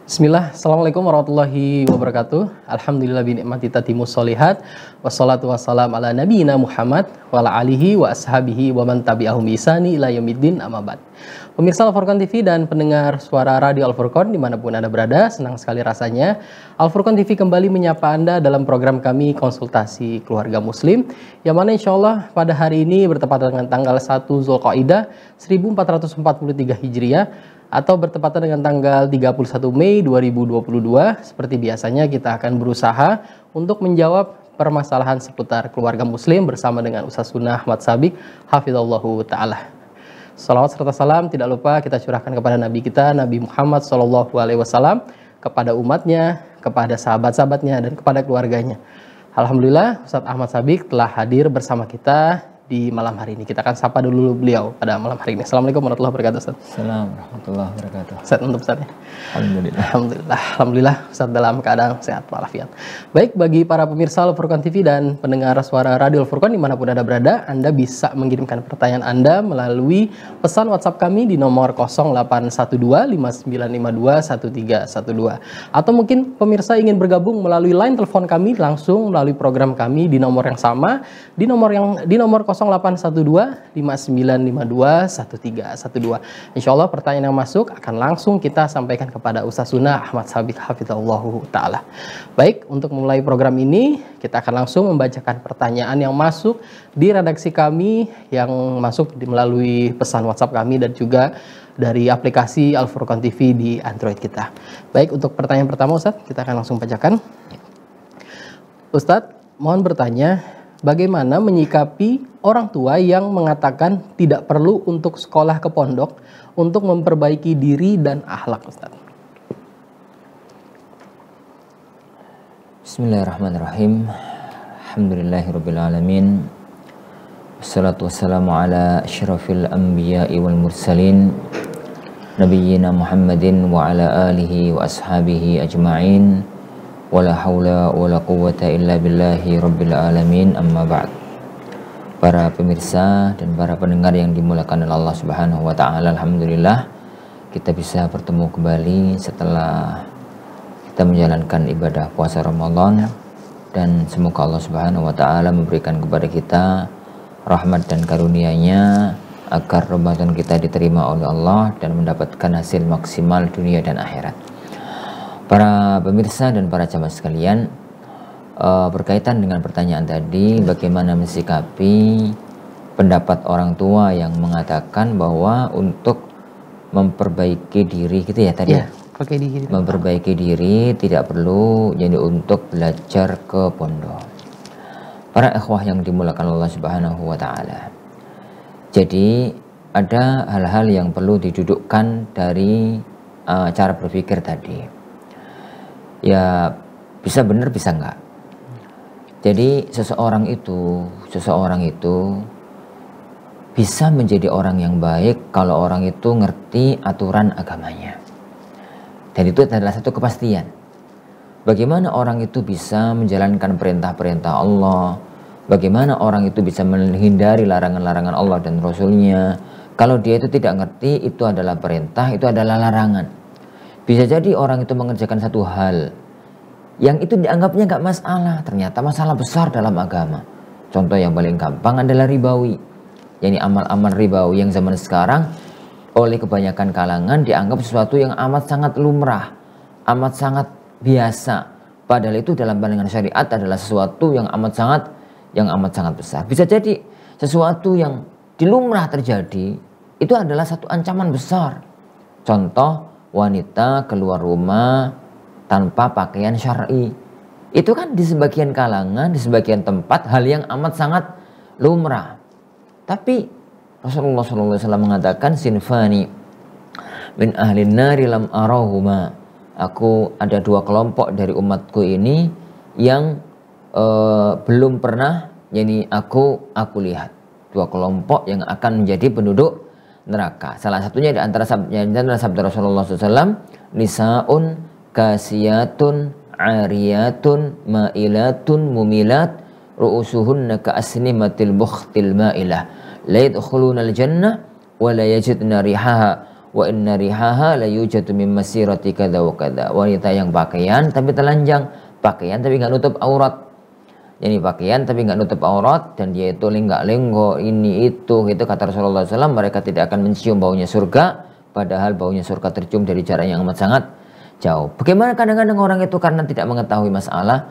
Bismillah, Assalamualaikum warahmatullahi wabarakatuh. Alhamdulillah binikmati tatimus solihat. Wassalatu wassalam ala nabiyina Muhammad wa ala alihi wa ashabihi wa man tabi'ahum bisani ila yaumiddin amma ba'd. Pemirsa Al-Furqan TV dan pendengar suara radio Al-Furqan dimanapun Anda berada, senang sekali rasanya Al-Furqan TV kembali menyapa Anda dalam program kami Konsultasi Keluarga Muslim, yang mana insya Allah pada hari ini bertepatan dengan tanggal 1 Zulqa'dah 1443 Hijriah atau bertepatan dengan tanggal 31 Mei 2022. Seperti biasanya kita akan berusaha untuk menjawab permasalahan seputar keluarga muslim bersama dengan Ustaz Sunnah Ahmad Sabik hafizallahu ta'ala. Salawat serta salam tidak lupa kita curahkan kepada Nabi kita, Nabi Muhammad SAW, kepada umatnya, kepada sahabat-sahabatnya, dan kepada keluarganya. Alhamdulillah Ustaz Ahmad Sabik telah hadir bersama kita di malam hari ini. Kita akan sapa dulu beliau pada malam hari ini. Assalamualaikum warahmatullahi wabarakatuh, Ustaz. Assalamualaikum warahmatullahi wabarakatuh. Ustaz, untuk Ustaz ya? Alhamdulillah. Alhamdulillah Ustaz dalam keadaan sehat walafiat. Baik, bagi para pemirsa Al-Furqan TV dan pendengar suara radio Al-Furqan dimanapun Anda berada, Anda bisa mengirimkan pertanyaan Anda melalui pesan WhatsApp kami di nomor 0812-5952-1312. Atau mungkin pemirsa ingin bergabung melalui line telepon kami langsung melalui program kami di nomor yang sama, di nomor 0812-5952-1312. Insya Allah pertanyaan yang masuk akan langsung kita sampaikan kepada Ustaz Sunnah Ahmad Sabik hafizallahu ta'ala. Baik, untuk mulai program ini kita akan langsung membacakan pertanyaan yang masuk di redaksi kami, yang masuk melalui pesan WhatsApp kami dan juga dari aplikasi Al-Furqan TV di Android kita. Baik, untuk pertanyaan pertama Ustaz, kita akan langsung bacakan. Ustaz, mohon bertanya, bagaimana menyikapi orang tua yang mengatakan tidak perlu untuk sekolah ke pondok untuk memperbaiki diri dan akhlak, Ustaz? Bismillahirrahmanirrahim. Alhamdulillahirrabbilalamin. Wassalatu wassalamu ala asyrafil anbiya'i wal mursalin Nabiyyina Muhammadin wa ala alihi wa ashabihi ajma'in. Wala haula wala quwwata illa billahi rabbil alamin, amma ba'd. Para pemirsa dan para pendengar yang dimuliakan oleh Allah Subhanahu wa taala, alhamdulillah kita bisa bertemu kembali setelah kita menjalankan ibadah puasa Ramadan, dan semoga Allah Subhanahu wa taala memberikan kepada kita rahmat dan karunia-Nya agar Ramadan kita diterima oleh Allah dan mendapatkan hasil maksimal dunia dan akhirat. Para pemirsa dan para jamaah sekalian, berkaitan dengan pertanyaan tadi, bagaimana mensikapi pendapat orang tua yang mengatakan bahwa untuk memperbaiki diri gitu ya tadi ya, memperbaiki diri tidak perlu jadi untuk belajar ke pondok. Para ikhwah yang dimuliakan Allah Subhanahu wa taala, jadi ada hal-hal yang perlu didudukkan dari cara berpikir tadi. Ya bisa benar bisa enggak. Jadi seseorang itu bisa menjadi orang yang baik kalau orang itu ngerti aturan agamanya. Dan itu adalah satu kepastian. Bagaimana orang itu bisa menjalankan perintah-perintah Allah, bagaimana orang itu bisa menghindari larangan-larangan Allah dan Rasulnya. Kalau dia itu tidak ngerti itu adalah perintah, itu adalah larangan. Bisa jadi orang itu mengerjakan satu hal yang itu dianggapnya nggak masalah, ternyata masalah besar dalam agama. Contoh yang paling gampang adalah ribawi. Yani amal-amal ribawi yang zaman sekarang oleh kebanyakan kalangan dianggap sesuatu yang amat sangat lumrah, amat sangat biasa. Padahal itu dalam pandangan syariat adalah sesuatu yang amat sangat besar. Bisa jadi sesuatu yang dilumrah terjadi itu adalah satu ancaman besar. Contoh, wanita keluar rumah tanpa pakaian syar'i. Itu kan di sebagian kalangan, di sebagian tempat hal yang amat sangat lumrah. Tapi Rasulullah SAW mengatakan, sinfani min ahlin nari lam arahuma. Aku ada dua kelompok dari umatku ini yang belum pernah, yani aku lihat. Dua kelompok yang akan menjadi penduduk neraka. Salah satunya di antara sabda Rasulullah SAW, nisaun kasiyatun ariyatun ma'ilatun mumilat ru'usuhunna ka'asnimatil bukhtil ma'ilah la yadkhuluna al-jannah wa la yajidna rihaha wa inna rihaha la yujadu min masirati kadza wa kadza. Wanita yang pakaian tapi telanjang, pakaian tapi nggak nutup aurat. Jadi pakaian tapi nggak nutup aurat, dan dia itu lenggak-lenggok ini itu kata Rasulullah SAW, mereka tidak akan mencium baunya surga, padahal baunya surga tercium dari jarak yang amat sangat jauh. Bagaimana kadang-kadang orang itu karena tidak mengetahui masalah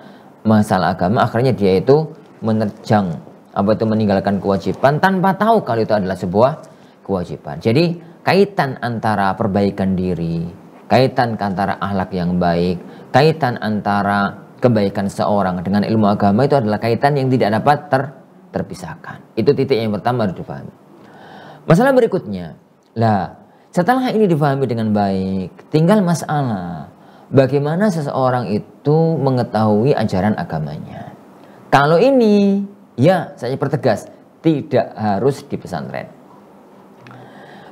agama, akhirnya dia itu menerjang meninggalkan kewajiban tanpa tahu kalau itu adalah sebuah kewajiban. Jadi kaitan antara perbaikan diri, kaitan antara akhlak yang baik, kaitan antara kebaikan seorang dengan ilmu agama itu adalah kaitan yang tidak dapat terpisahkan. Itu titik yang pertama harus dipahami. Masalah berikutnya, setelah ini dipahami dengan baik, tinggal masalah bagaimana seseorang itu mengetahui ajaran agamanya. Kalau ini, saya pertegas, tidak harus di pesantren.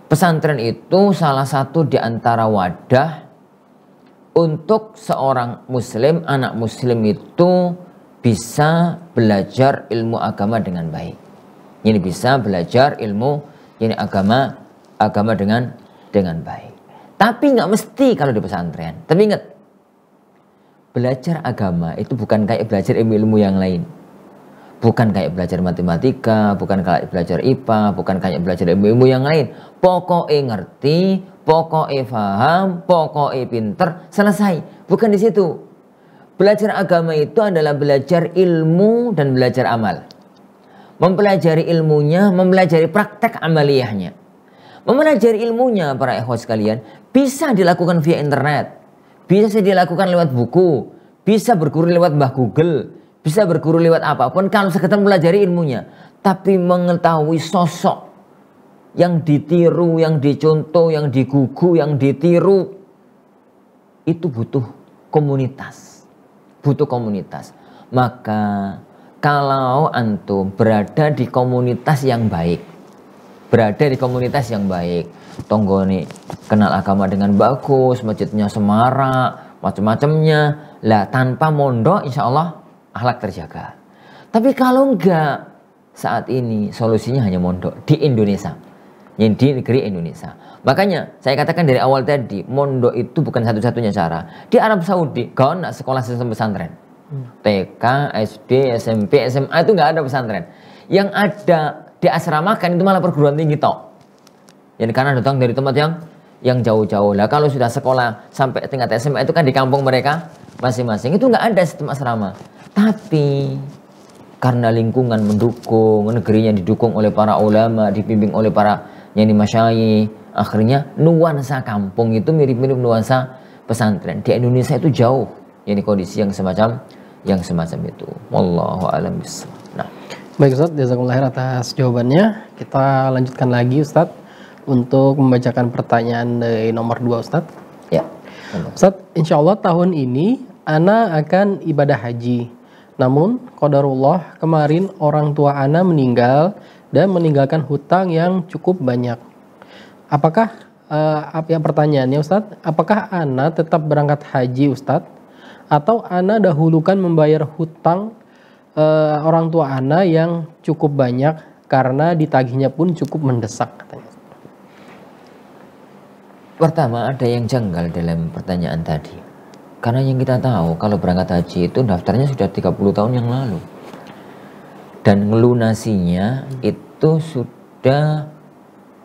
Pesantren itu salah satu di antara wadah untuk seorang muslim, anak muslim itu bisa belajar ilmu agama dengan baik. Ini bisa belajar ilmu agama dengan baik. Tapi nggak mesti kalau di pesantren. Tapi ingat, belajar agama itu bukan kayak belajar ilmu-ilmu yang lain. Bukan kayak belajar matematika, bukan kayak belajar IPA, bukan kayak belajar ilmu-ilmu yang lain. Pokoknya ngerti, pokoknya paham, pokoknya pinter, selesai. Bukan di situ. Belajar agama itu adalah belajar ilmu dan belajar amal. Mempelajari ilmunya, mempelajari praktek amaliyahnya. Mempelajari ilmunya, para ikhwas sekalian, bisa dilakukan via internet. Bisa dilakukan lewat buku. Bisa berguru lewat Mbah Google. Bisa berguru lewat apapun kalau sekedar mempelajari ilmunya. Tapi mengetahui sosok yang ditiru, yang dicontoh, yang digugu, yang ditiru, itu butuh komunitas. Butuh komunitas. Maka kalau antum berada di komunitas yang baik, tonggone kenal agama dengan bagus, masjidnya semarak, macam-macamnya, tanpa mondok insya Allah akhlak terjaga. Tapi kalau enggak, saat ini solusinya hanya mondok di Indonesia, yang di negeri Indonesia. Makanya saya katakan dari awal tadi, mondok itu bukan satu-satunya cara. Di Arab Saudi, kau nak sekolah sistem pesantren, TK, SD, SMP, SMA itu nggak ada pesantren. Yang ada di asrama kan itu malah perguruan tinggi tok. Jadi karena datang dari tempat yang jauh-jauh. Lah kalau sudah sekolah sampai tingkat SMA itu kan di kampung mereka masing-masing, itu nggak ada sistem asrama. Tapi karena lingkungan mendukung, negerinya didukung oleh para ulama, dibimbing oleh para masyayikh, akhirnya nuansa kampung itu mirip-mirip nuansa pesantren. Di Indonesia itu jauh kondisi yang semacam itu. Wallahu a'lam bishawab. Nah, baik Ustaz, jazakumullah khair atas jawabannya. Kita lanjutkan lagi Ustaz untuk membacakan pertanyaan dari nomor 2 Ustaz. Ya. Ustaz, insya Allah tahun ini ana akan ibadah haji. Namun, qadarullah kemarin orang tua ana meninggal dan meninggalkan hutang yang cukup banyak. Apakah, pertanyaannya Ustadz, apakah ana tetap berangkat haji Ustadz? Atau ana dahulukan membayar hutang orang tua ana yang cukup banyak karena ditagihnya pun cukup mendesak katanya. Pertama, ada yang janggal dalam pertanyaan tadi. Karena yang kita tahu kalau berangkat haji itu daftarnya sudah 30 tahun yang lalu. Dan ngelunasinya itu sudah,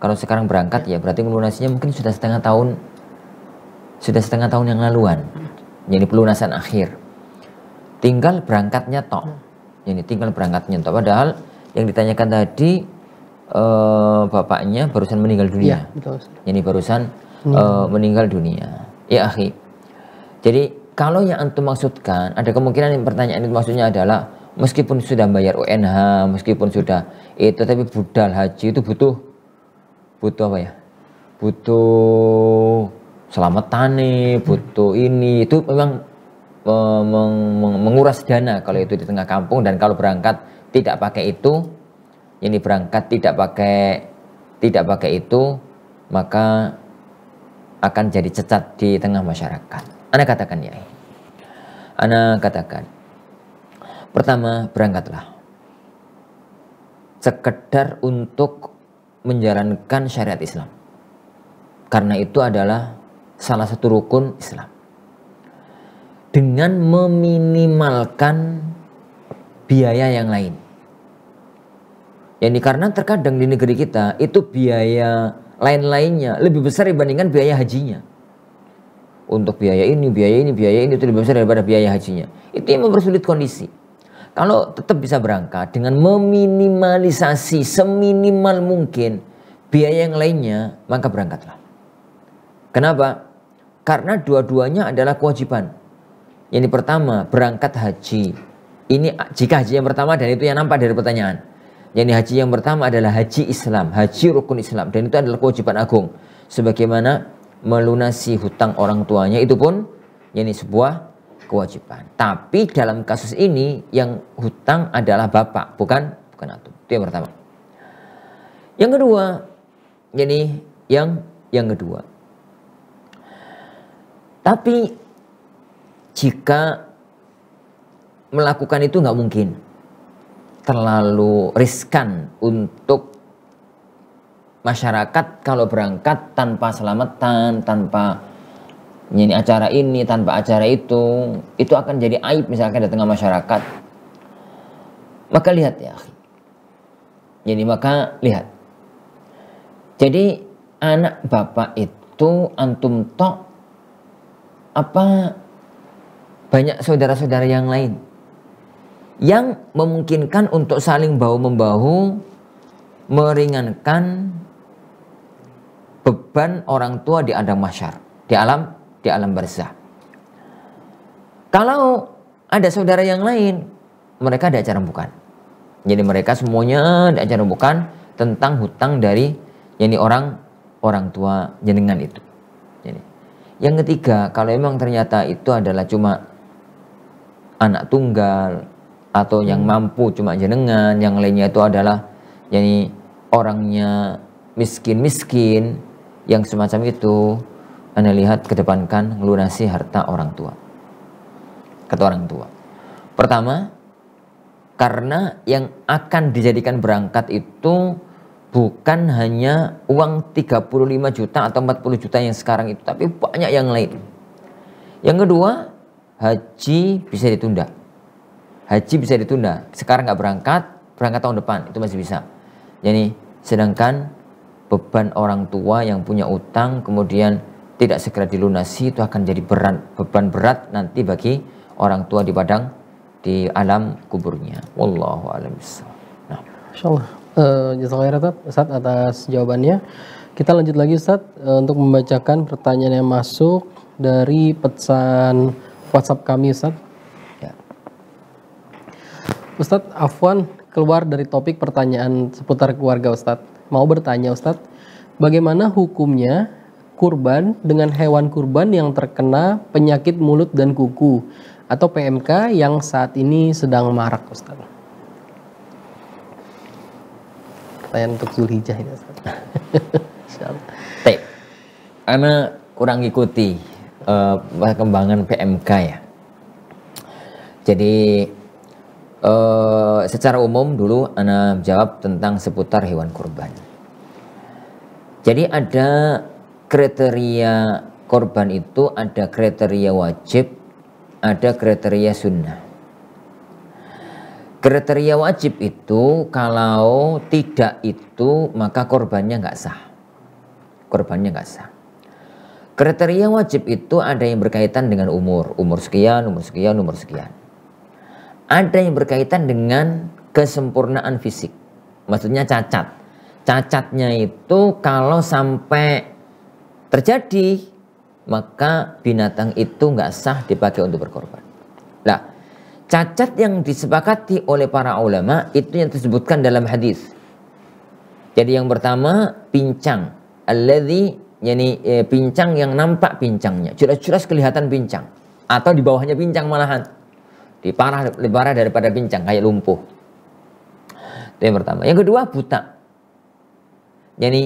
kalau sekarang berangkat ya berarti ngelunasinya mungkin sudah setengah tahun yang laluan. Jadi pelunasan akhir. Tinggal berangkatnya tok. Padahal yang ditanyakan tadi bapaknya barusan meninggal dunia. Ya, betul. Jadi barusan meninggal dunia. Ya akhi. Jadi kalau yang antum maksudkan, ada kemungkinan yang pertanyaan itu maksudnya adalah meskipun sudah bayar UNH, meskipun sudah itu, tapi budal haji itu butuh apa ya? Butuh selamatan nih, butuh ini, itu memang menguras dana kalau itu di tengah kampung. Dan kalau berangkat tidak pakai itu, tidak pakai itu, maka akan jadi cacat di tengah masyarakat. Ana katakan, pertama berangkatlah sekedar untuk menjalankan syariat Islam. Karena itu adalah salah satu rukun Islam. Dengan meminimalkan biaya yang lain. Yani karena terkadang di negeri kita itu biaya lain-lainnya lebih besar dibandingkan biaya hajinya. Untuk biaya ini itu lebih besar daripada biaya hajinya. Itu yang mempersulit kondisi. Kalau tetap bisa berangkat dengan meminimalisasi seminimal mungkin biaya yang lainnya, maka berangkatlah. Kenapa? Karena dua-duanya adalah kewajiban. Yang pertama, berangkat haji. Ini jika haji yang pertama, dan itu yang nampak dari pertanyaan. Yang haji yang pertama adalah haji Islam, haji rukun Islam, dan itu adalah kewajiban agung. Sebagaimana melunasi hutang orang tuanya, itu pun ini sebuah kewajiban. Tapi dalam kasus ini yang hutang adalah bapak, bukan antum. Itu yang pertama. Yang kedua, ini yang kedua. Tapi jika melakukan itu nggak mungkin, terlalu riskan untuk masyarakat kalau berangkat tanpa selamatan, tanpa ini acara ini, tanpa acara itu akan jadi aib misalkan di tengah masyarakat. Maka lihat ya, jadi maka lihat. Jadi anak bapak itu antum tok apa banyak saudara-saudara yang lain yang memungkinkan untuk saling bahu-membahu meringankan beban orang tua di alam mahsyar, di alam barzah. Kalau ada saudara yang lain, mereka diajar rembukan. Jadi mereka semuanya diajar rembukan tentang hutang dari orang tua jenengan itu. Jadi yang ketiga, kalau memang ternyata itu adalah cuma anak tunggal atau yang mampu cuma jenengan, yang lainnya itu adalah orangnya miskin-miskin, yang semacam itu, Anda lihat kedepankan melunasi harta orang tua. Kata orang tua. Pertama, karena yang akan dijadikan berangkat itu bukan hanya uang 35 juta atau 40 juta yang sekarang itu, tapi banyak yang lain. Yang kedua, haji bisa ditunda. Haji bisa ditunda. Sekarang nggak berangkat tahun depan, itu masih bisa. Jadi, sedangkan beban orang tua yang punya utang kemudian tidak segera dilunasi, itu akan jadi beban berat nanti bagi orang tua di alam kuburnya. Wallahu a'lam bishawab. Nah, insyaallah. Jazakallahu Ustaz atas jawabannya. Kita lanjut lagi Ustaz untuk membacakan pertanyaan yang masuk dari pesan WhatsApp kami Ustaz. Ya. Ustaz, afwan keluar dari topik pertanyaan seputar keluarga Ustaz. Mau bertanya Ustaz, bagaimana hukumnya kurban dengan hewan kurban yang terkena penyakit mulut dan kuku atau PMK yang saat ini sedang marak Ustaz? Pertanyaan untuk Zulhijjah ini Ustaz. Insyaallah. Ana kurang ikuti perkembangan PMK ya. Jadi secara umum dulu Ana jawab tentang seputar hewan kurban. Jadi ada kriteria korban itu, ada kriteria wajib, ada kriteria sunnah. Kriteria wajib itu kalau tidak itu maka korbannya nggak sah. Korbannya nggak sah. Kriteria wajib itu ada yang berkaitan dengan umur sekian, umur sekian, umur sekian. Ada yang berkaitan dengan kesempurnaan fisik. Maksudnya cacat. Cacatnya itu kalau sampai terjadi maka binatang itu nggak sah dipakai untuk berkorban. Nah, cacat yang disepakati oleh para ulama itu yang disebutkan dalam hadis. Jadi yang pertama pincang, alladzi pincang yang nampak pincangnya, jelas-jelas kelihatan pincang, atau di bawahnya pincang malahan, lebih parah daripada pincang kayak lumpuh. Itu yang pertama. Yang kedua buta, jadi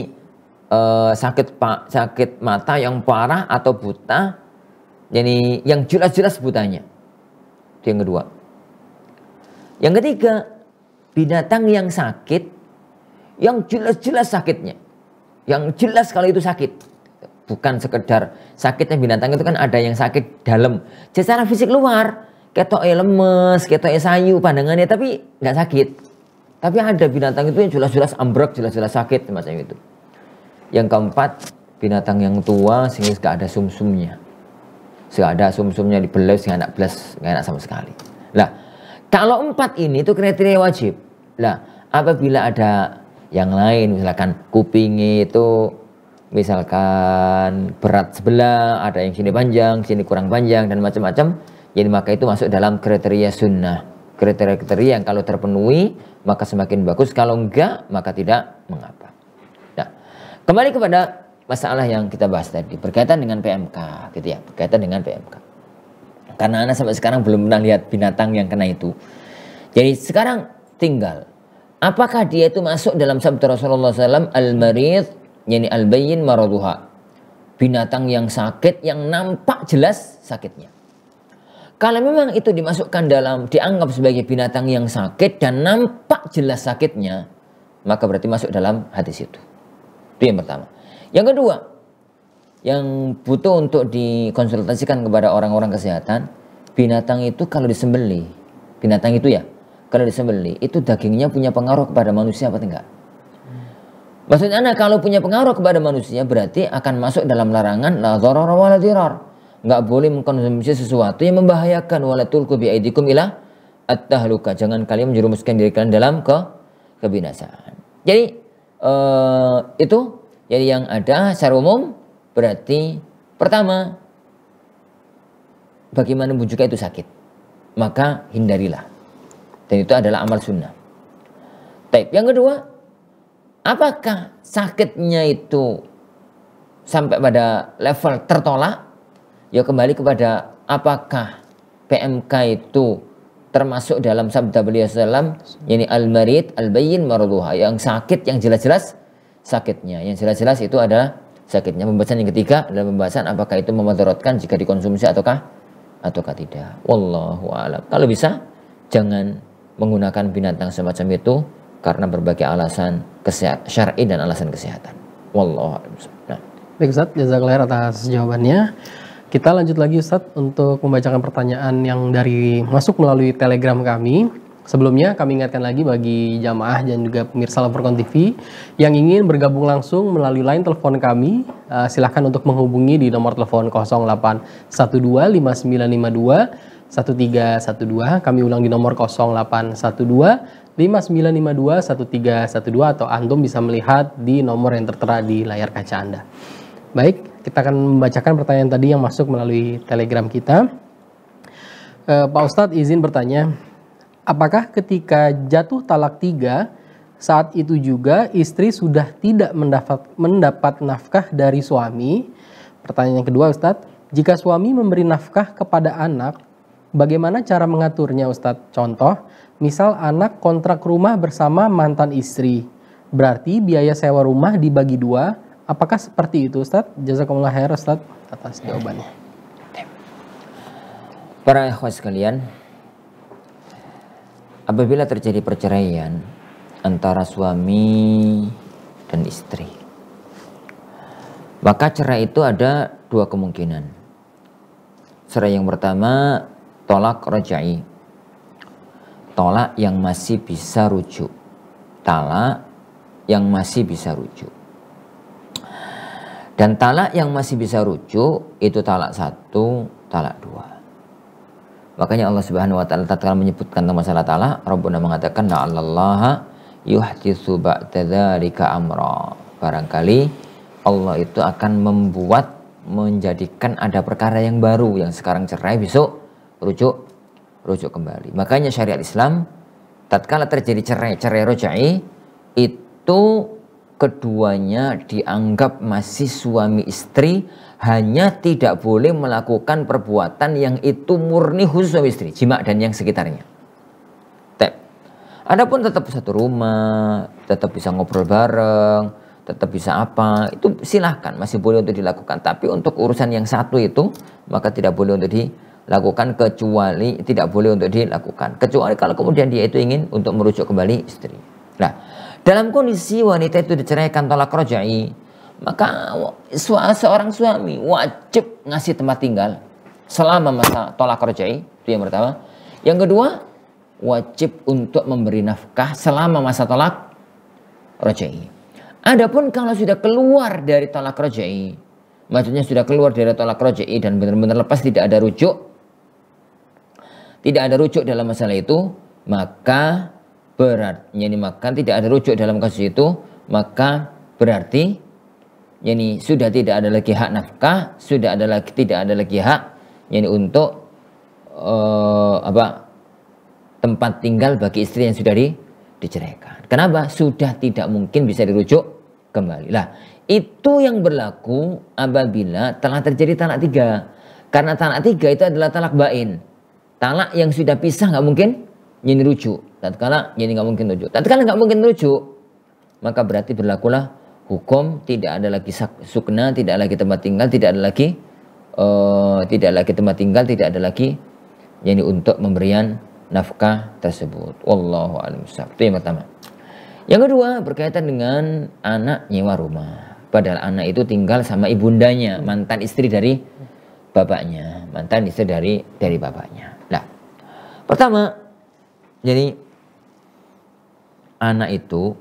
sakit mata yang parah atau buta, jadi yang jelas-jelas butanya. Itu yang kedua. Yang ketiga, binatang yang sakit, yang jelas-jelas sakitnya, yang jelas kalau itu sakit. bukan sekedar sakitnya binatang itu kan ada yang sakit dalam, secara fisik luar, ketoknya lemes, ketoknya sayu pandangannya tapi nggak sakit. Tapi ada binatang itu yang jelas-jelas ambruk, jelas-jelas sakit semacam itu. Yang keempat, binatang yang tua sehingga nggak ada sumsumnya. Nggak ada sumsumnya dibeles, nggak enak beles, nggak enak sama sekali. Lah, kalau 4 ini itu kriteria wajib. Lah, apabila ada yang lain, misalkan kupingnya itu misalkan berat sebelah, ada yang sini panjang, sini kurang panjang dan macam-macam, jadi maka itu masuk dalam kriteria sunnah. Kriteria-kriteria yang kalau terpenuhi maka semakin bagus, kalau enggak maka tidak mengapa. Nah, kembali kepada masalah yang kita bahas tadi berkaitan dengan PMK gitu ya, berkaitan dengan PMK. Karena Anda sampai sekarang belum pernah lihat binatang yang kena itu. Jadi sekarang tinggal apakah dia itu masuk dalam sabda Rasulullah SAW, al-marid yani al-bayyin maraduha, binatang yang sakit yang nampak jelas sakitnya. Kalau memang itu dimasukkan dalam, dianggap sebagai binatang yang sakit dan nampak jelas sakitnya, maka berarti masuk dalam hadis itu. Itu yang pertama. Yang kedua, yang butuh untuk dikonsultasikan kepada orang-orang kesehatan, binatang itu kalau disembelih, binatang itu ya, kalau disembelih, itu dagingnya punya pengaruh kepada manusia apa enggak? Maksudnya kalau punya pengaruh kepada manusia berarti akan masuk dalam larangan la dharar wa la dirar. Nggak boleh mengkonsumsi sesuatu yang membahayakan, wala tulqu bi aidikum ila at-tahluka, jangan kalian menjerumuskan diri kalian dalam kebinasaan. Jadi itu jadi yang ada secara umum berarti pertama, bagaimana juga itu sakit, maka hindarilah, dan itu adalah amal sunnah. Baik, yang kedua, apakah sakitnya itu sampai pada level tertolak? Ya kembali kepada apakah PMK itu termasuk dalam sabda beliau sallam, yakni al-marid al-bayyin maraduha, yang sakit yang jelas-jelas sakitnya. Yang jelas-jelas itu adalah sakitnya. Pembahasan yang ketiga adalah pembahasan apakah itu memudaratkan jika dikonsumsi ataukah tidak. Wallahu a'lam. Kalau bisa jangan menggunakan binatang semacam itu karena berbagai alasan syar'i dan alasan kesehatan. Wallahu a'lam. Nah. Baik Ustaz, jazakallahu atas jawabannya. Kita lanjut lagi Ustadz untuk membacakan pertanyaan yang masuk melalui Telegram kami. Sebelumnya kami ingatkan lagi bagi jamaah dan juga pemirsa Laporkan TV yang ingin bergabung langsung melalui line telepon kami, silahkan untuk menghubungi di nomor telepon 0812 5952 1312. Kami ulang di nomor 0812 5952 1312 atau Antum bisa melihat di nomor yang tertera di layar kaca Anda. Baik, kita akan membacakan pertanyaan tadi yang masuk melalui Telegram kita. Pak Ustadz izin bertanya, apakah ketika jatuh talak 3, saat itu juga istri sudah tidak mendapat nafkah dari suami? Pertanyaan yang kedua Ustadz, jika suami memberi nafkah kepada anak, bagaimana cara mengaturnya Ustadz? Contoh, misal anak kontrak rumah bersama mantan istri, berarti biaya sewa rumah dibagi 2. Apakah seperti itu Ustadz? Jazakumullah khair Ustadz atas jawabannya. Para ikhwah sekalian, apabila terjadi perceraian antara suami dan istri, maka cerai itu ada 2 kemungkinan. Cerai yang pertama, tolak rajai, tolak yang masih bisa rujuk, talak yang masih bisa rujuk. Dan talak yang masih bisa rujuk itu talak 1, talak 2. Makanya Allah Subhanahu wa taala tatkala menyebutkan tentang masalah talak, Rabbuna mengatakan la'allallaha yuhditsu ba'da dzalika amra. Barangkali Allah itu akan menjadikan ada perkara yang baru, yang sekarang cerai besok rujuk kembali. Makanya syariat Islam tatkala terjadi cerai rajai itu keduanya dianggap masih suami istri, hanya tidak boleh melakukan perbuatan yang itu murni khusus suami istri, jima dan yang sekitarnya. Adapun tetap satu rumah, tetap bisa ngobrol bareng, tetap bisa apa, itu silahkan, masih boleh untuk dilakukan. Tapi untuk urusan yang satu itu, maka tidak boleh untuk dilakukan, kecuali kalau kemudian dia itu ingin untuk merujuk kembali istri. Nah, dalam kondisi wanita itu diceraikan talak rajai, maka seorang suami wajib ngasih tempat tinggal selama masa tolak raj'i, itu yang pertama. Yang kedua, wajib untuk memberi nafkah selama masa tolak raj'i. Adapun kalau sudah keluar dari tolak raj'i, maksudnya sudah keluar dari tolak raj'i dan benar-benar lepas, tidak ada rujuk dalam masalah itu, maka tidak ada rujuk dalam kasus itu, maka berarti sudah tidak ada lagi hak nafkah, tidak ada lagi hak untuk tempat tinggal bagi istri yang sudah diceraikan. Kenapa? Sudah tidak mungkin bisa dirujuk kembali. Lah, itu yang berlaku apabila telah terjadi talak 3. Karena talak 3 itu adalah talak bain. Talak yang sudah pisah nggak mungkin rujuk. Tatkala nggak mungkin rujuk. Tatkala nggak mungkin rujuk, maka berarti berlakulah hukum tidak ada lagi sukna, tidak lagi tempat tinggal, tidak ada lagi untuk memberian nafkah tersebut. Wallahu a'lam bishawab. Itu yang pertama. Yang kedua berkaitan dengan anak nyewa rumah. Padahal anak itu tinggal sama ibundanya, mantan istri dari bapaknya, dari bapaknya. Nah, pertama, jadi anak itu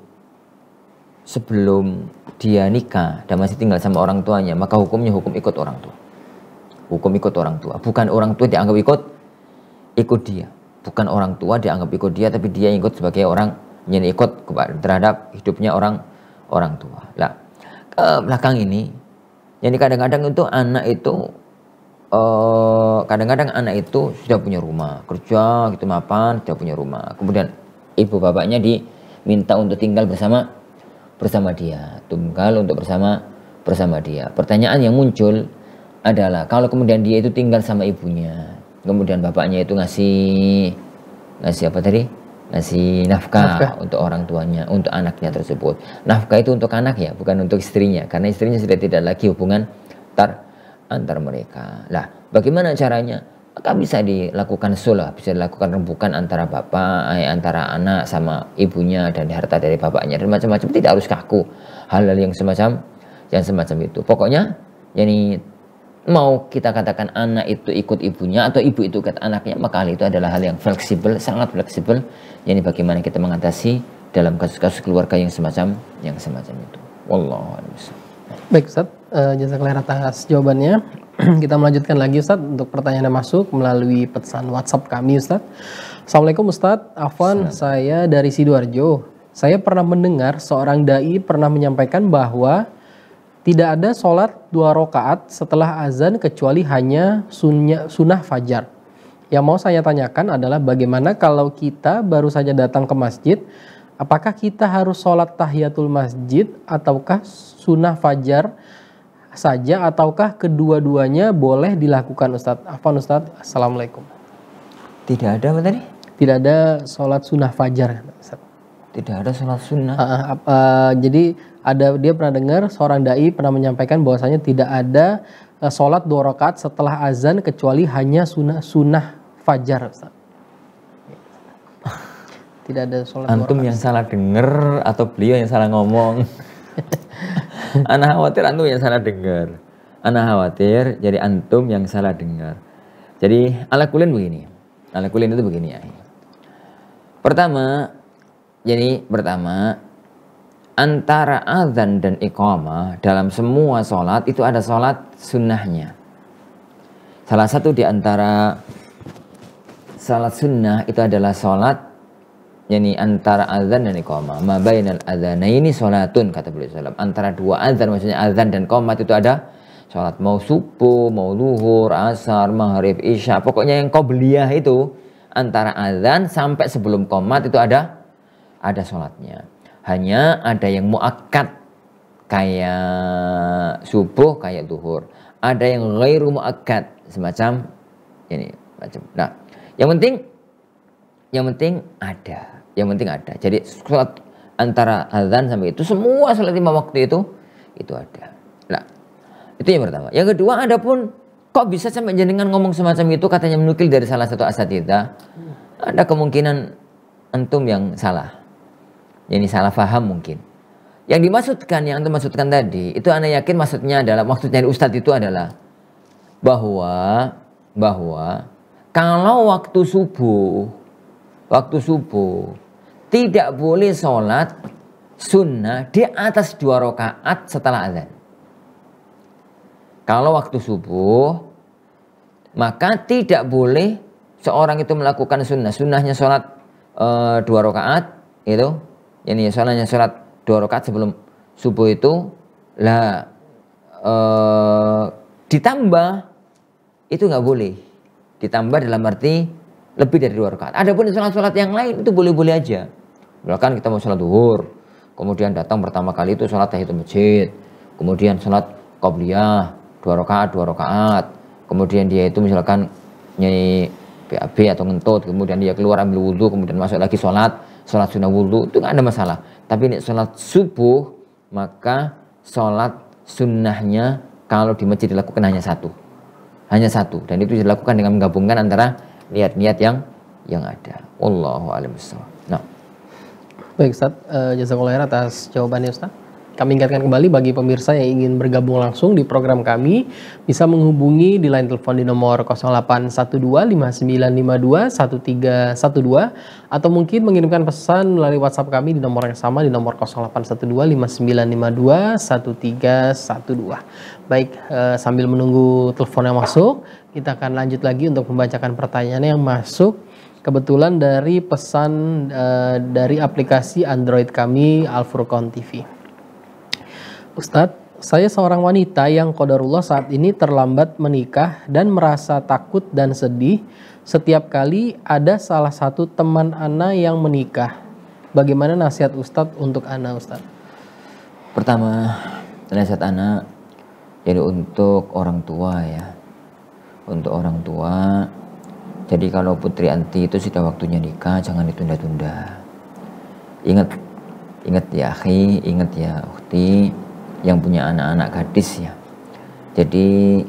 sebelum dia nikah dan masih tinggal sama orang tuanya, maka hukumnya hukum ikut orang tua. Hukum ikut orang tua. Bukan orang tua dianggap ikut dia. Bukan orang tua dianggap ikut dia, tapi dia ikut sebagai orang yang ikut terhadap hidupnya orang tua. Lah, ke belakang ini, jadi kadang-kadang itu anak itu sudah punya rumah, kerja gitu mapan, sudah punya rumah. Kemudian ibu bapaknya diminta untuk tinggal bersama dia, tunggal untuk bersama dia. Pertanyaan yang muncul adalah kalau kemudian dia itu tinggal sama ibunya, kemudian bapaknya itu ngasih nafkah untuk orang tuanya, untuk anaknya tersebut. Nafkah itu untuk anak ya, bukan untuk istrinya, karena istrinya sudah tidak lagi hubungan antar mereka. Lah, bagaimana caranya? Maka bisa dilakukan sulh, bisa dilakukan rembukan antara antara anak sama ibunya dan harta dari bapaknya dan macam-macam. Tidak harus kaku hal-hal yang semacam itu. Pokoknya mau kita katakan anak itu ikut ibunya atau ibu itu ikut anaknya, maka hal itu adalah hal yang fleksibel, sangat fleksibel. Bagaimana kita mengatasi dalam kasus-kasus keluarga yang semacam itu. Wallahu a'lam. Baik Ustaz, jazakallahu atas jawabannya. Kita melanjutkan lagi Ustaz untuk pertanyaan yang masuk melalui pesan WhatsApp kami Ustaz. Assalamualaikum Ustaz, Afwan, saya dari Sidoarjo. Saya pernah mendengar seorang dai pernah menyampaikan bahwa tidak ada sholat 2 rakaat setelah azan kecuali hanya sunnah fajar. Yang mau saya tanyakan adalah bagaimana kalau kita baru saja datang ke masjid, apakah kita harus sholat tahiyatul masjid ataukah sunnah fajar saja, ataukah kedua-duanya boleh dilakukan Ustadz? Afwan Ustadz, Assalamualaikum. Tidak ada apa tadi? Tidak ada sholat sunnah fajar Ustadz. Tidak ada sholat sunnah. Jadi dia pernah dengar seorang dai pernah menyampaikan bahwasanya tidak ada sholat 2 rakaat setelah azan kecuali hanya sunnah fajar Ustadz. Tidak ada sholat 2 rakaat. Antum yang salah dengar atau beliau yang salah ngomong? Ana khawatir antum yang salah dengar. Ana khawatir jadi antum yang salah dengar. Jadi ala kulin begini. Ala kulin itu begini ya. Pertama, antara azan dan iqamah dalam semua sholat itu ada sholat sunnahnya. Salah satu di antara sholat sunnah itu adalah sholat antara azan dan iqamah. Ma bainal adzanaini sholatun, kata beliau sallam. Antara 2 azan, maksudnya azan dan qomat itu ada sholat. Mau subuh, mau zuhur, asar, maghrib, isya. Pokoknya yang qobliyah itu antara azan sampai sebelum qomat itu ada sholatnya. Hanya ada yang muakkad kayak subuh, kayak zuhur. Ada yang ghairu muakkad semacam macam. Nah, yang penting ada. Jadi sholat antara azan sampai itu semua sholat 5 waktu itu ada. Nah, itu yang pertama. Yang kedua, adapun kok bisa sampai jenengan ngomong semacam itu, katanya menukil dari salah satu asatidzah, ada kemungkinan antum yang salah. Salah paham mungkin. Yang dimaksudkan, yang Antum maksudkan tadi, itu ana yakin maksudnya adalah, maksudnya dari Ustadz itu adalah bahwa kalau waktu subuh tidak boleh sholat sunnah di atas 2 rakaat setelah azan. Kalau waktu subuh, maka tidak boleh seorang itu melakukan sunnahnya sholat 2 rakaat itu, yani sholatnya sholat 2 rakaat sebelum subuh itu lah, ditambah itu nggak boleh. Ditambah dalam arti lebih dari 2 rakaat. Adapun sholat-sholat yang lain itu boleh-boleh aja. Misalkan kita mau sholat zuhur, kemudian datang pertama kali itu sholat tahiyatul masjid, kemudian sholat qobliyah 2 rakaat, kemudian dia itu misalkan nyanyi BAB atau ngentut, kemudian dia keluar ambil wudhu, kemudian masuk lagi sholat sunnah wudhu, itu nggak ada masalah. Tapi ini sholat subuh, maka sholat sunnahnya kalau di masjid dilakukan hanya satu, dan itu dilakukan dengan menggabungkan antara niat-niat yang ada. Wallahu a'lam bishawab. Nah, Baik Ustaz, jazakallahu khairan atas jawabannya Ustaz. Kami ingatkan kembali bagi pemirsa yang ingin bergabung langsung di program kami, bisa menghubungi di line telepon di nomor 0812 5952 1312, atau mungkin mengirimkan pesan melalui WhatsApp kami di nomor yang sama, di nomor 0812 5952 1312. Baik, sambil menunggu teleponnya masuk, kita akan lanjut lagi untuk membacakan pertanyaan yang masuk. Kebetulan dari pesan dari aplikasi Android kami Al-Furqan TV. Ustadz, saya seorang wanita yang qadarullah saat ini terlambat menikah dan merasa takut dan sedih setiap kali ada salah satu teman ana yang menikah. Bagaimana nasihat Ustadz untuk ana, Ustadz? pertama nasihat ana, jadi untuk orang tua ya, untuk orang tua. Jadi kalau putri anti itu sudah waktunya nikah, jangan ditunda-tunda. Ingat ya akhi, ingat ya ukhti yang punya anak-anak gadis ya. Jadi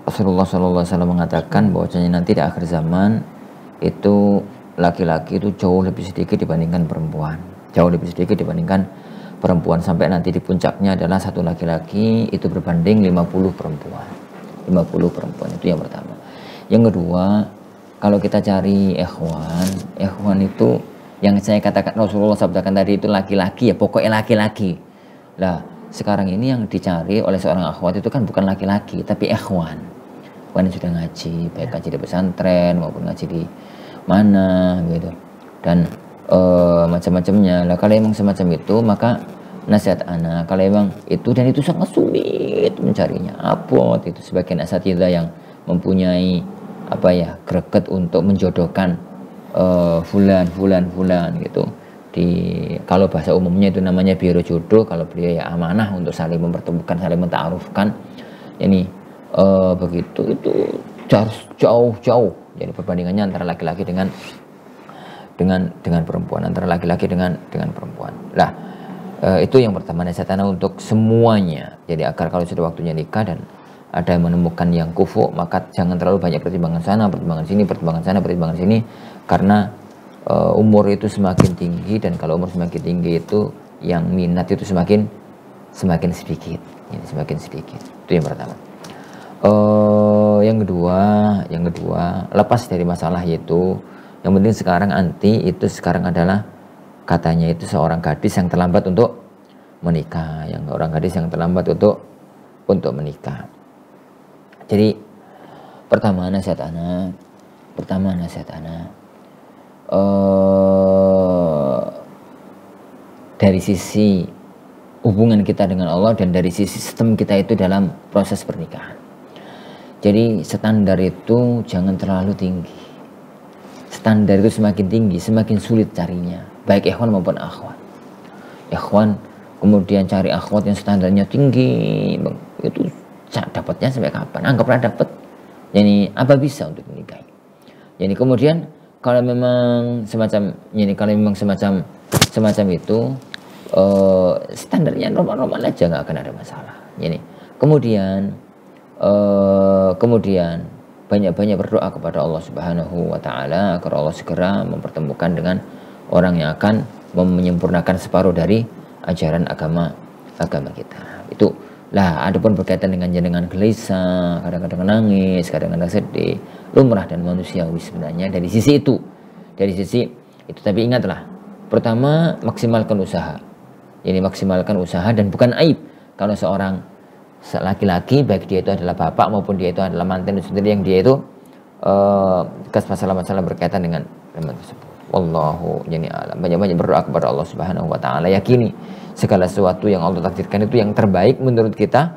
Rasulullah SAW mengatakan bahwasanya nanti di akhir zaman itu laki-laki itu jauh lebih sedikit dibandingkan perempuan, sampai nanti di puncaknya adalah satu laki-laki itu berbanding 50 perempuan. Itu yang pertama. Yang kedua, kalau kita cari ikhwan itu yang saya katakan, Rasulullah sabdakan tadi itu laki-laki ya, pokoknya laki-laki. Nah, sekarang ini yang dicari oleh seorang akhwat itu kan bukan laki-laki, tapi ikhwan yang sudah ngaji, baik ngaji di pesantren maupun ngaji di mana gitu, dan macam-macamnya. Lah kalau emang semacam itu, maka nasihat anak, kalau emang itu, dan itu sangat sulit mencarinya, abot itu sebagian asatidzah yang mempunyai greget untuk menjodohkan fulan gitu. Kalau bahasa umumnya itu namanya biro jodoh, kalau beliau ya amanah untuk saling mempertemukan, saling menta'arufkan. Ini begitu, itu jauh. Jadi perbandingannya antara laki-laki dengan perempuan, antara laki-laki dengan perempuan. Lah, itu yang pertama nasihat ana untuk semuanya. Jadi agar kalau sudah waktunya nikah dan ada yang menemukan yang kufu, maka jangan terlalu banyak pertimbangan sana, pertimbangan sini, pertimbangan sini, karena umur itu semakin tinggi, dan kalau umur semakin tinggi itu yang minat itu semakin sedikit, ya, semakin sedikit. Itu yang pertama. Yang kedua, lepas dari masalah itu, yang penting sekarang anti itu sekarang adalah katanya itu seorang gadis yang terlambat untuk menikah, untuk menikah. Jadi pertama nasihat ana, dari sisi hubungan kita dengan Allah dan dari sisi sistem kita itu dalam proses pernikahan. Jadi standar itu jangan terlalu tinggi. Standar itu semakin tinggi, semakin sulit carinya, baik ikhwan maupun akhwat. Ikhwan kemudian cari akhwat yang standarnya tinggi, itu dapatnya sampai kapan? Anggaplah dapat, jadi apa bisa untuk menikahi. Jadi kemudian kalau memang semacam itu, standarnya normal-normal aja, nggak akan ada masalah. Jadi kemudian banyak-banyak berdoa kepada Allah Subhanahu wa taala agar Allah segera mempertemukan dengan orang yang akan menyempurnakan separuh dari ajaran agama kita. Itu lah. Adapun berkaitan dengan jenengan gelisah, kadang-kadang nangis, kadang-kadang sedih, lumrah dan manusiawi sebenarnya dari sisi itu. Tapi ingatlah, pertama maksimalkan usaha. Ini maksimalkan usaha dan bukan aib kalau seorang laki-laki, baik dia itu adalah bapak maupun dia itu adalah mantan sendiri, yang dia itu masalah-masalah berkaitan dengan teman tersebut. Wallahu alam. Banyak-banyak berdoa kepada Allah Subhanahu wa taala. Yakini segala sesuatu yang Allah takdirkan itu yang terbaik menurut kita.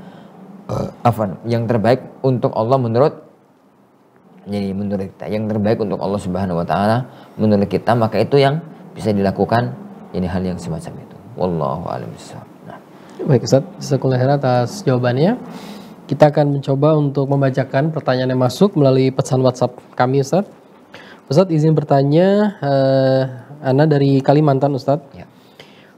Yang terbaik untuk Allah menurut kita. Yang terbaik untuk Allah Subhanahu wa taala menurut kita, maka itu yang bisa dilakukan. Ini hal yang semacam itu. Wallahu a'lam bishawab. Nah. Baik Ustaz, jazakumullah khairan atas jawabannya. Kita akan mencoba untuk membacakan pertanyaan yang masuk melalui pesan WhatsApp kami, Ustaz. Ustaz izin bertanya, Ana dari Kalimantan, Ustaz. Ya.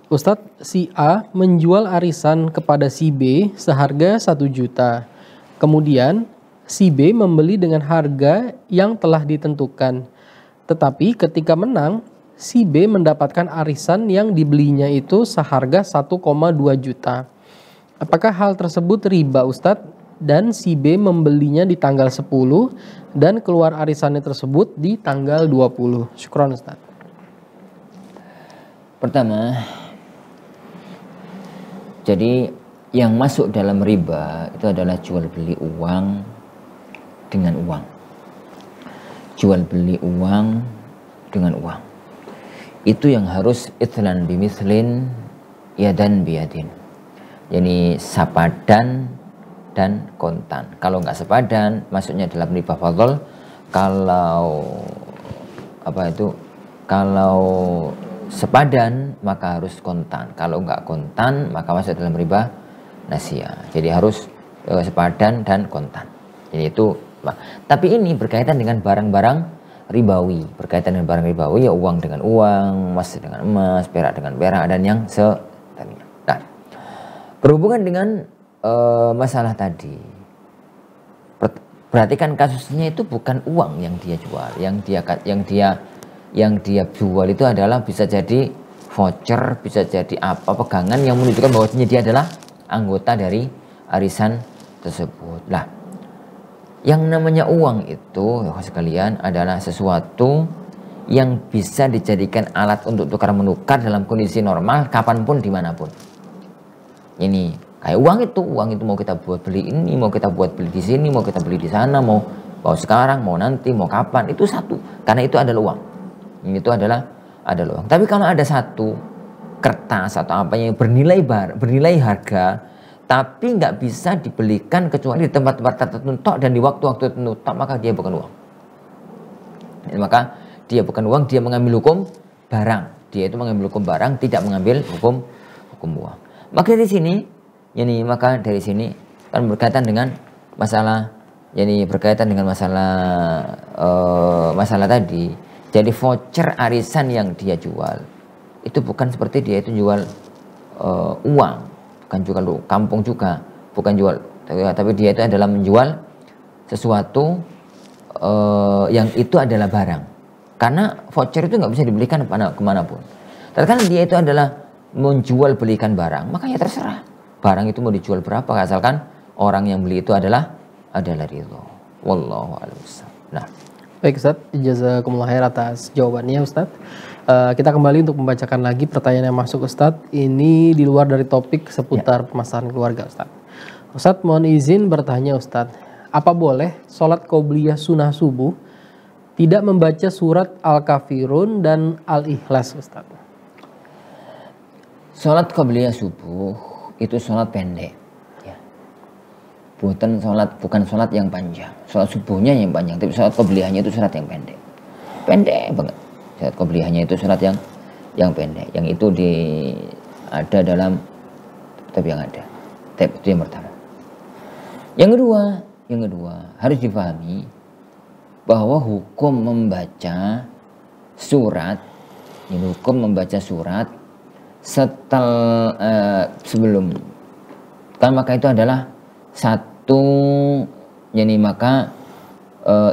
Ustaz, si A menjual arisan kepada si B seharga 1 juta. Kemudian si B membeli dengan harga yang telah ditentukan. Tetapi ketika menang, si B mendapatkan arisan yang dibelinya itu seharga 1,2 juta. Apakah hal tersebut riba, Ustadz? Dan si B membelinya di tanggal 10 dan keluar arisannya tersebut di tanggal 20. Syukran, Ustadz. Pertama, jadi yang masuk dalam riba itu adalah jual beli uang dengan uang. Jual beli uang dengan uang. Itu yang harus ithlan bimithlin, yadan biyadin. Jadi sepadan dan kontan. Kalau nggak sepadan, masuknya dalam riba fadl. Kalau sepadan, maka harus kontan. Kalau nggak kontan, maka masuk dalam riba nasiah. Jadi harus sepadan dan kontan. Jadi itu. Tapi ini berkaitan dengan barang-barang ribawi. Berkaitan dengan barang ribawi, ya uang dengan uang, emas dengan emas, perak dengan perak, dan yang seterusnya. Nah, berhubungan dengan masalah tadi, perhatikan kasusnya itu bukan uang yang dia jual, yang dia jual itu adalah bisa jadi voucher, bisa jadi pegangan yang menunjukkan bahwasanya dia adalah anggota dari arisan tersebut. Lah, yang namanya uang itu, sekalian, adalah sesuatu yang bisa dijadikan alat untuk tukar menukar dalam kondisi normal, kapanpun, dimanapun. Ini kayak uang itu mau kita buat beli ini, mau kita buat beli di sini, mau kita beli di sana, mau sekarang, mau nanti, mau kapan, itu satu. Karena itu adalah uang. Itu adalah uang. Tapi kalau ada satu kertas atau apa yang bernilai harga, tapi nggak bisa dibelikan kecuali di tempat-tempat tertentu dan di waktu-waktu tertentu, maka dia bukan uang. Maka dia bukan uang, dia mengambil hukum barang. Dia itu mengambil hukum barang, tidak mengambil hukum uang. Maka dari sini kan berkaitan dengan masalah, masalah tadi. Jadi voucher arisan yang dia jual itu bukan seperti dia itu jual uang, bukan jual kampung juga, bukan jual, tapi dia itu adalah menjual sesuatu yang itu adalah barang. Karena voucher itu nggak bisa dibelikan kemanapun. Tapi kan dia itu adalah menjual belikan barang, makanya terserah barang itu mau dijual berapa, asalkan orang yang beli itu adalah ridho. Wallahu a'lam bishawab. Nah, baik Ustaz, jazakumullah khair atas jawabannya Ustaz. Kita kembali untuk membacakan lagi pertanyaan yang masuk Ustaz. Ini di luar dari topik seputar permasalahan keluarga Ustaz. Ustaz mohon izin bertanya Ustaz, apa boleh sholat qobliyah sunnah subuh tidak membaca surat Al-Kafirun dan Al-Ikhlas Ustaz? Sholat qobliyah subuh itu sholat pendek, ya. Bukan sholat yang panjang. Sholat subuhnya yang panjang, tapi sholat qobliyahnya itu sholat yang pendek banget. Sholat qobliyahnya itu sholat yang pendek, yang itu ada dalam kitab yang ada. Itu yang pertama. Yang kedua harus dipahami bahwa hukum membaca surat sebelum kan, maka itu adalah satu,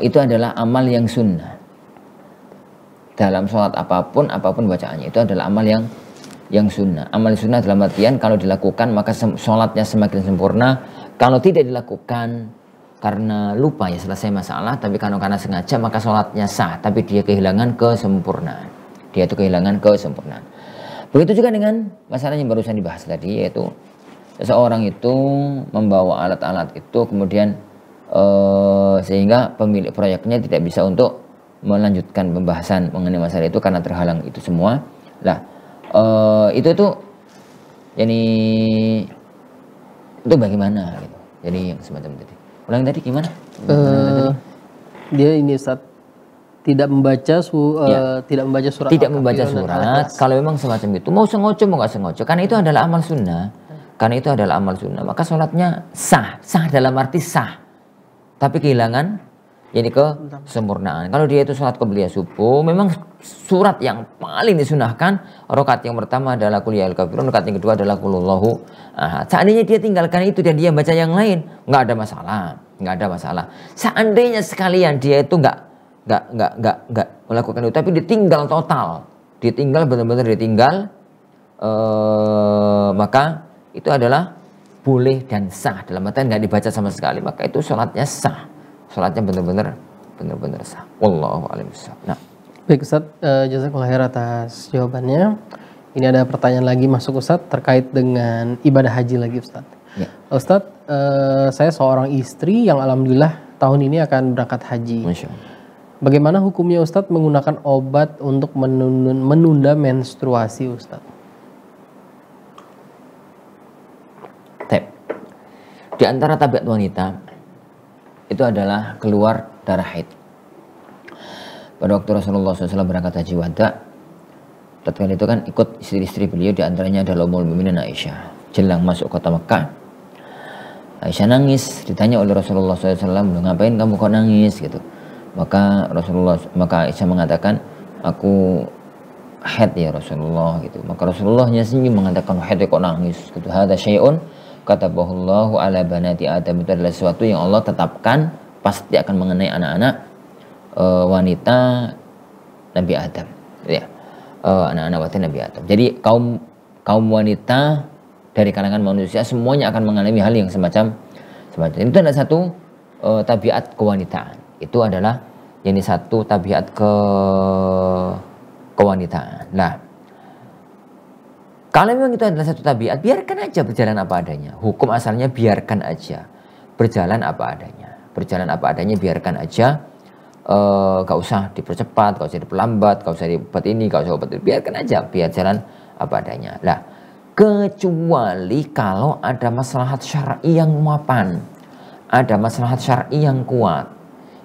itu adalah amal yang sunnah. dalam sholat apapun bacaannya itu adalah amal yang sunnah. Amal sunnah dalam artian kalau dilakukan maka sholatnya semakin sempurna. Kalau tidak dilakukan karena lupa ya selesai masalah, tapi karena sengaja maka sholatnya sah, tapi dia kehilangan kesempurnaan. Dia itu kehilangan kesempurnaan. Begitu juga dengan masalah yang barusan dibahas tadi, yaitu seseorang itu membawa alat-alat itu kemudian sehingga pemilik proyeknya tidak bisa untuk melanjutkan pembahasan mengenai masalah itu karena terhalang itu semua. Lah, itu itu bagaimana gitu. Jadi yang semacam tadi. Ulang tadi gimana? Dia ini Ustaz tidak membaca surat. Tidak membaca surat. Kalau memang semacam itu, mau sengaja mau nggak sengaja, karena itu adalah amal sunnah. Karena itu adalah amal sunnah, maka sholatnya sah dalam arti sah, tapi kehilangan kesempurnaan. Kalau dia itu sholat qobliyah subuh, memang surat yang paling disunahkan rakaat yang pertama adalah qul ya ayyuhal kafirun, rakaat yang kedua adalah qul huwallahu ahad. Seandainya dia tinggalkan itu dan dia baca yang lain, nggak ada masalah. Seandainya sekalian dia itu nggak melakukan itu, tapi ditinggal total, benar-benar ditinggal, maka itu adalah boleh dan sah. Dalam artian nggak dibaca sama sekali, maka itu sholatnya sah, sholatnya benar-benar sah. Wallahu a'lam bishawab. Nah, baik Ustaz, jazakallahu khair atas jawabannya. Ini ada pertanyaan lagi masuk Ustaz terkait dengan ibadah haji lagi Ustaz. ya. Ustaz, saya seorang istri yang alhamdulillah tahun ini akan berangkat haji. Masya Allah. Bagaimana hukumnya Ustaz menggunakan obat untuk menunda menstruasi Ustaz? Di antara tabiat wanita itu adalah keluar darah haid. Pada waktu Rasulullah SAW berangkat haji wada, tatkala itu kan ikut istri-istri beliau, di antaranya adalah Ummul Mukminin Aisyah. Jelang masuk kota Mekah, Aisyah nangis, ditanya oleh Rasulullah SAW, ngapain kamu kok nangis gitu. Maka Aisyah mengatakan, aku haid ya Rasulullah gitu. Maka Rasulullahnya senyum mengatakan, haid kok nangis gitu. Hadza syai'un katabahullahu ala banati Adam, itu adalah sesuatu yang Allah tetapkan pasti akan mengenai anak-anak wanita Nabi Adam, ya, anak-anak wanita Nabi Adam. Jadi kaum wanita dari kalangan manusia semuanya akan mengalami hal yang semacam itu. Adalah satu tabiat kewanitaan. Itu adalah satu tabiat kewanitaan. Nah, kalau memang itu adalah satu tabiat, biarkan aja berjalan apa adanya. Hukum asalnya biarkan aja berjalan apa adanya. Biarkan aja. Gak usah dipercepat, gak usah diperlambat, gak usah dibuat ini, gak usah obat itu. Biarkan aja, biar jalan apa adanya. Lah, kecuali kalau ada maslahat syar'i yang mapan, ada maslahat syar'i yang kuat,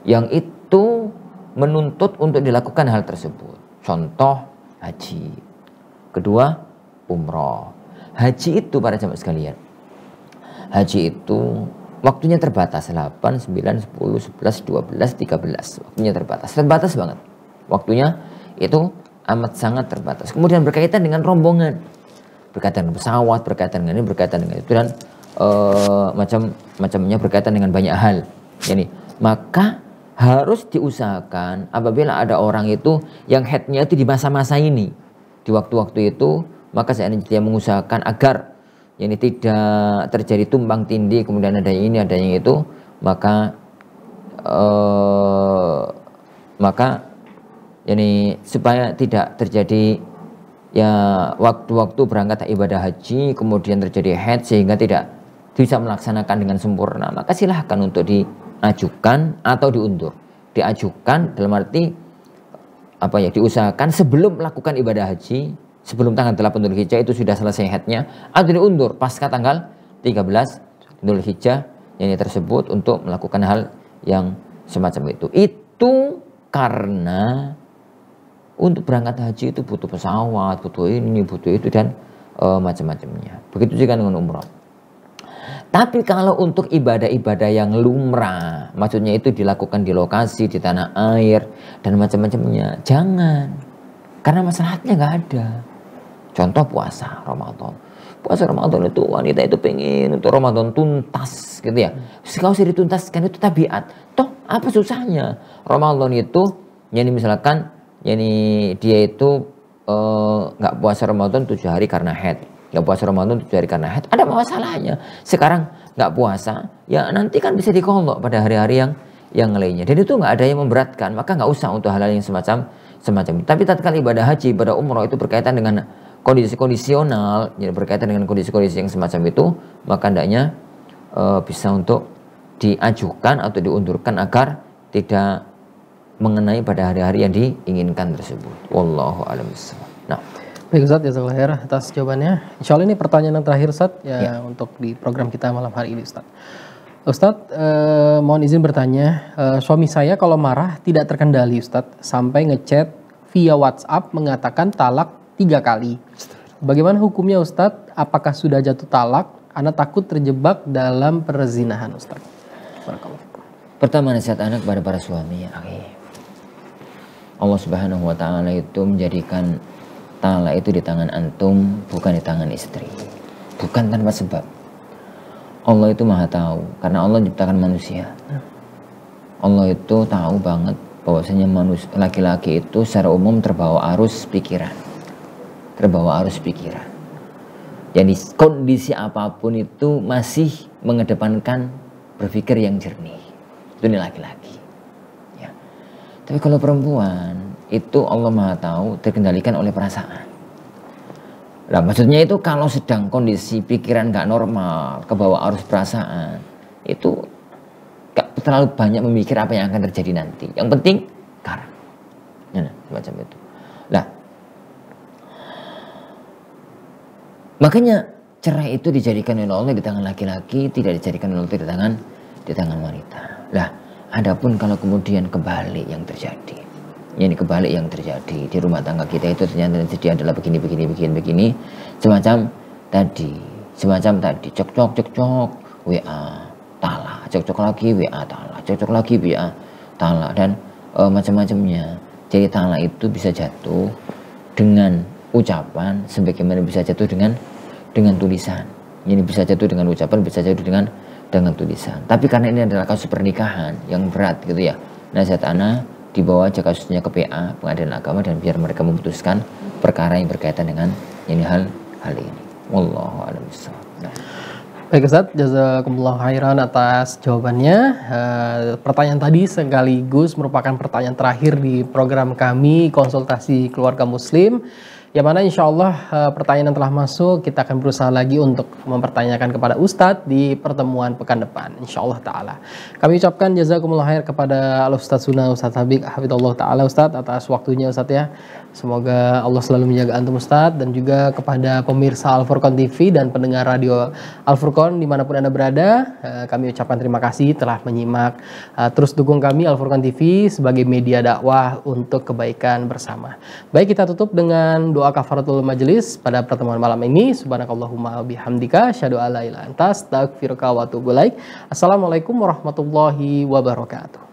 yang itu menuntut untuk dilakukan hal tersebut. Contoh haji. Kedua, umroh. Haji itu para jamaah sekalian, haji itu waktunya terbatas, 8, 9, 10, 11, 12, 13. Waktunya terbatas banget. Waktunya itu amat sangat terbatas. Kemudian berkaitan dengan rombongan, berkaitan dengan pesawat, berkaitan dengan ini, berkaitan dengan itu, dan macam-macamnya, berkaitan dengan banyak hal. Maka harus diusahakan apabila ada orang itu yang headnya itu di masa-masa ini, di waktu-waktu itu, maka seandainya dia mengusahakan agar tidak terjadi tumpang tindih, kemudian ada yang ini, ada yang itu, maka supaya tidak terjadi waktu-waktu berangkat ibadah haji kemudian terjadi haid sehingga tidak bisa melaksanakan dengan sempurna, maka silahkan untuk diajukan atau diundur. Diajukan dalam arti diusahakan sebelum melakukan ibadah haji, sebelum tanggal 8 Dzulhijjah itu sudah selesai haidnya, atau diundur pasca tanggal 13 Dzulhijjah tersebut untuk melakukan hal yang semacam itu. Itu karena untuk berangkat haji itu butuh pesawat, butuh ini, butuh itu, dan macam-macamnya. Begitu juga dengan umroh. Tapi kalau untuk ibadah-ibadah yang lumrah, maksudnya itu dilakukan di lokasi, di tanah air, dan macam-macamnya, jangan. Karena masalahnya nggak ada. Contoh puasa Ramadan. Puasa Ramadan itu wanita itu pengen untuk Ramadan tuntas gitu ya. Kalau usah dituntaskan, itu tabiat. Toh apa susahnya? Ramadan itu misalkan Yani dia itu nggak puasa Ramadan 7 hari karena haid, nggak puasa Ramadan 7 hari karena haid, ada masalahnya. Sekarang nggak puasa, ya nanti kan bisa dikolok pada hari-hari yang lainnya. Dan itu nggak ada yang memberatkan, maka nggak usah untuk hal-hal yang semacam. Tapi tatkala ibadah haji, ibadah umroh itu berkaitan dengan kondisi kondisional, ya, berkaitan dengan kondisi-kondisi yang semacam itu, maka hendaknya bisa untuk diajukan atau diundurkan agar tidak mengenai pada hari-hari yang diinginkan tersebut. Wallahu a'lam bishawab. Nah, baik Ustaz, jazakallahu khair atas jawabannya. Insyaallah ini pertanyaan yang terakhir Ustaz ya, untuk di program kita malam hari ini Ustaz. Ustadz, mohon izin bertanya, suami saya kalau marah tidak terkendali Ustadz, sampai ngechat via WhatsApp mengatakan talak 3 kali. Bagaimana hukumnya Ustadz? Apakah sudah jatuh talak? Ana takut terjebak dalam perzinahan Ustadz. Barakallahu fikum. Pertama nasihat anak kepada para suami, ya, Allah Subhanahu wa taala itu menjadikan talak itu di tangan antum, bukan di tangan istri. Bukan tanpa sebab. Allah itu maha tahu, karena Allah menciptakan manusia. Allah itu tahu banget bahwasanya manusia laki-laki itu secara umum terbawa arus pikiran. Jadi kondisi apapun itu masih mengedepankan berpikir yang jernih. Itu nih laki-laki. Ya. Tapi kalau perempuan itu Allah maha tahu terkendalikan oleh perasaan. Nah, maksudnya itu kalau sedang kondisi pikiran gak normal, kebawa arus perasaan, itu gak terlalu banyak memikir apa yang akan terjadi nanti. Yang penting karang. Nah, macam itu. Nah, makanya cerai itu dijadikan oleh Allah di tangan laki-laki, tidak dijadikan oleh Allah di tangan wanita. Lah, adapun kalau kemudian kebalik yang terjadi. Ini kebalik yang terjadi di rumah tangga kita itu ternyata terjadi adalah begini semacam tadi cocok WA talak, cocok lagi WA talak, cocok lagi WA talak, dan macam-macamnya. Jadi talak itu bisa jatuh dengan ucapan sebagaimana bisa jatuh dengan tulisan. Ini bisa jatuh dengan ucapan, bisa jatuh dengan tulisan. Tapi karena ini adalah kasus pernikahan yang berat gitu ya, nasihat ana dibawa aja kasusnya ke PA, Pengadilan Agama, dan biar mereka memutuskan perkara yang berkaitan dengan ini hal ini. Wallahu a'lam bishawab. Baik Ustaz, jazakumullah khairan atas jawabannya. Pertanyaan tadi sekaligus merupakan pertanyaan terakhir di program kami Konsultasi Keluarga Muslim, yang mana insya Allah pertanyaan yang telah masuk kita akan berusaha lagi untuk mempertanyakan kepada Ustadz di pertemuan pekan depan insya Allah ta'ala. Kami ucapkan jazakumullah khair kepada Al-Ustadz Sunnah Ustadz Habib hafidhullah ta'ala Ustadz atas waktunya Ustadz ya. Semoga Allah selalu menjaga antum Ustadz, dan juga kepada pemirsa Al-Furqan TV dan pendengar radio Al-Furqan dimanapun Anda berada, kami ucapkan terima kasih telah menyimak. Terus dukung kami Al-Furqan TV sebagai media dakwah untuk kebaikan bersama. Baik, kita tutup dengan doa kafaratul majelis pada pertemuan malam ini. Subhanakallahumma bihamdika asyhadu alla ilaha illa anta astaghfiruka wa atubu ilaik. Assalamualaikum warahmatullahi wabarakatuh.